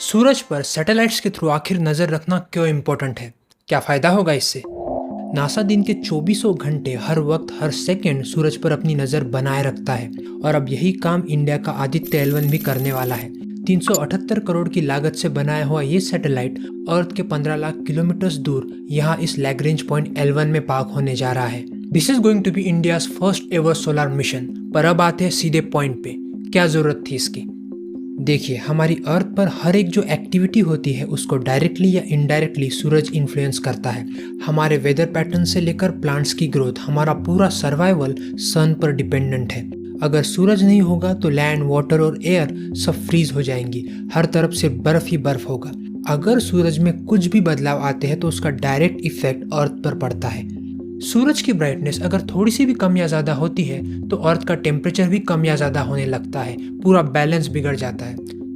सूरज पर सैटेलाइट्स के थ्रू आखिर नजर रखना क्यों इम्पोर्टेंट है? क्या फायदा होगा इससे? नासा दिन के 2400 घंटे हर वक्त हर सेकंड सूरज पर अपनी नजर बनाए रखता है और अब यही काम इंडिया का आदित्य L1 भी करने वाला है। 378 करोड़ की लागत से बनाया हुआ ये सैटेलाइट अर्थ के 15 लाख किलोमीटर दूर यहाँ इस लैग्रेंज पॉइंट L1 में पार्क होने जा रहा है। This is going to be India's first ever solar mission. पर अब आते हैं सीधे पॉइंट पे, क्या जरूरत थी इसकी? देखिए, हमारी अर्थ पर हर एक जो एक्टिविटी होती है उसको डायरेक्टली या इनडायरेक्टली सूरज इन्फ्लुएंस करता है। हमारे वेदर पैटर्न से लेकर प्लांट्स की ग्रोथ, हमारा पूरा सर्वाइवल सन पर डिपेंडेंट है। अगर सूरज नहीं होगा तो लैंड, वाटर और एयर सब फ्रीज हो जाएंगी, हर तरफ से बर्फ ही बर्फ होगा। अगर सूरज में कुछ भी बदलाव आते हैं तो उसका डायरेक्ट इफेक्ट अर्थ पर पड़ता है। सूरज की ब्राइटनेस अगर थोड़ी सी भी कम या ज़्यादा होती है तो अर्थ का टेम्परेचर भी कम या ज़्यादा होने लगता है, पूरा बैलेंस बिगड़ जाता है।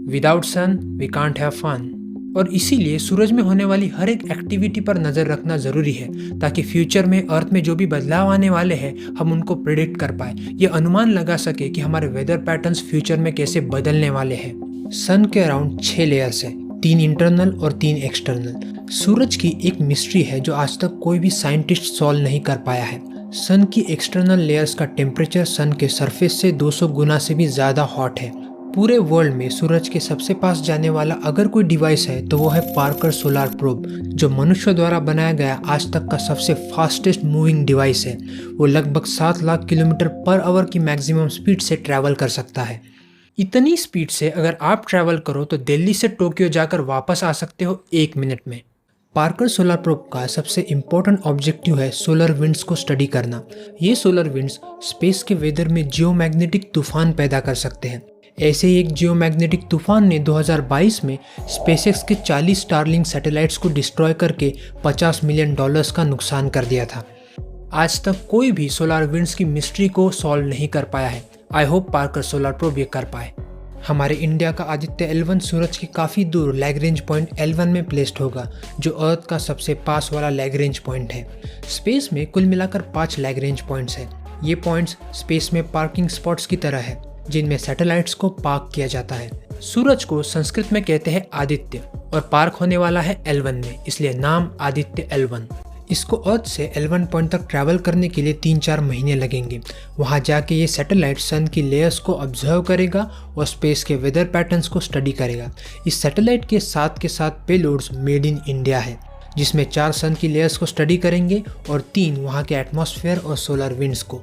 Without sun we can't have fun. और इसीलिए सूरज में होने वाली हर एक एक्टिविटी पर नज़र रखना ज़रूरी है, ताकि फ्यूचर में अर्थ में जो भी बदलाव आने वाले हैं हम उनको प्रिडिक्ट कर पाए, ये अनुमान लगा सके कि हमारे वेदर पैटर्न्स फ्यूचर में कैसे बदलने वाले हैं। सन के अराउंड 6 लेयर्स है, 3 इंटरनल और 3 एक्सटर्नल। सूरज की एक मिस्ट्री है जो आज तक कोई भी साइंटिस्ट सॉल्व नहीं कर पाया है। सन की एक्सटर्नल लेयर्स का टेम्परेचर सन के सरफेस से 200 गुना से भी ज़्यादा हॉट है। पूरे वर्ल्ड में सूरज के सबसे पास जाने वाला अगर कोई डिवाइस है तो वो है पार्कर सोलर प्रोब, जो मनुष्य द्वारा बनाया गया आज तक का सबसे फास्टेस्ट मूविंग डिवाइस है। वो लगभग 7 लाख किलोमीटर पर आवर की मैक्सिमम स्पीड से ट्रैवल कर सकता है। इतनी स्पीड से अगर आप ट्रैवल करो तो दिल्ली से टोक्यो जाकर वापस आ सकते हो 1 मिनट में। पार्कर सोलर प्रोब का सबसे इम्पोर्टेंट ऑब्जेक्टिव है सोलर विंड्स को स्टडी करना। ये सोलर विंड्स स्पेस के वेदर में जियोमैग्नेटिक तूफान पैदा कर सकते हैं। ऐसे ही एक जियोमैग्नेटिक तूफान ने 2022 में स्पेसएक्स के 40 स्टारलिंक सैटेलाइट्स को डिस्ट्रॉय करके $50 मिलियन का नुकसान कर दिया था। आज तक कोई भी सोलर विंड्स की मिस्ट्री को सॉल्व नहीं कर पाया है। I hope Parker solar probe ये कर पाए। हमारे इंडिया का आदित्य L1 सूरज के काफ़ी दूर लैग्रेंज पॉइंट L1 में प्लेस्ड होगा, जो अर्थ का सबसे पास वाला लैग्रेंज पॉइंट है। स्पेस में कुल मिलाकर 5 लैग्रेंज पॉइंट्स हैं। ये पॉइंट्स स्पेस में पार्किंग स्पॉट्स की तरह है, जिनमें सैटेलाइट्स को पार्क किया जाता है। सूरज को संस्कृत में कहते हैं आदित्य और पार्क होने वाला है L1 में, इसलिए नाम आदित्य L1। इसको अर्थ से L1 पॉइंट तक ट्रैवल करने के लिए 3-4 महीने लगेंगे। वहाँ जाके ये सैटेलाइट सन की लेयर्स को ऑब्जर्व करेगा और स्पेस के वेदर पैटर्न्स को स्टडी करेगा। इस सैटेलाइट के साथ पेलोड्स मेड इन इंडिया है, जिसमें 4 सन की लेयर्स को स्टडी करेंगे और 3 वहाँ के एटमॉस्फेयर और सोलर विंड्स को।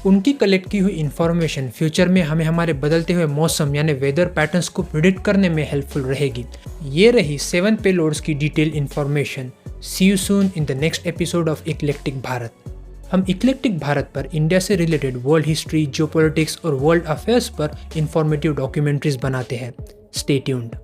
उनकी कलेक्ट की हुई इन्फॉर्मेशन फ्यूचर में हमें हमारे बदलते हुए मौसम यानी वेदर पैटर्न्स को प्रिडिक्ट करने में हेल्पफुल रहेगी। ये रही 7 पेलोड्स की detail information. See you soon in the next episode of eclectic Bharat. हम इक्लेक्टिक भारत पर इंडिया से रिलेटेड वर्ल्ड हिस्ट्री, जियोपॉलिटिक्स और वर्ल्ड अफेयर्स पर इंफॉर्मेटिव डॉक्यूमेंट्रीज बनाते हैं। Stay tuned.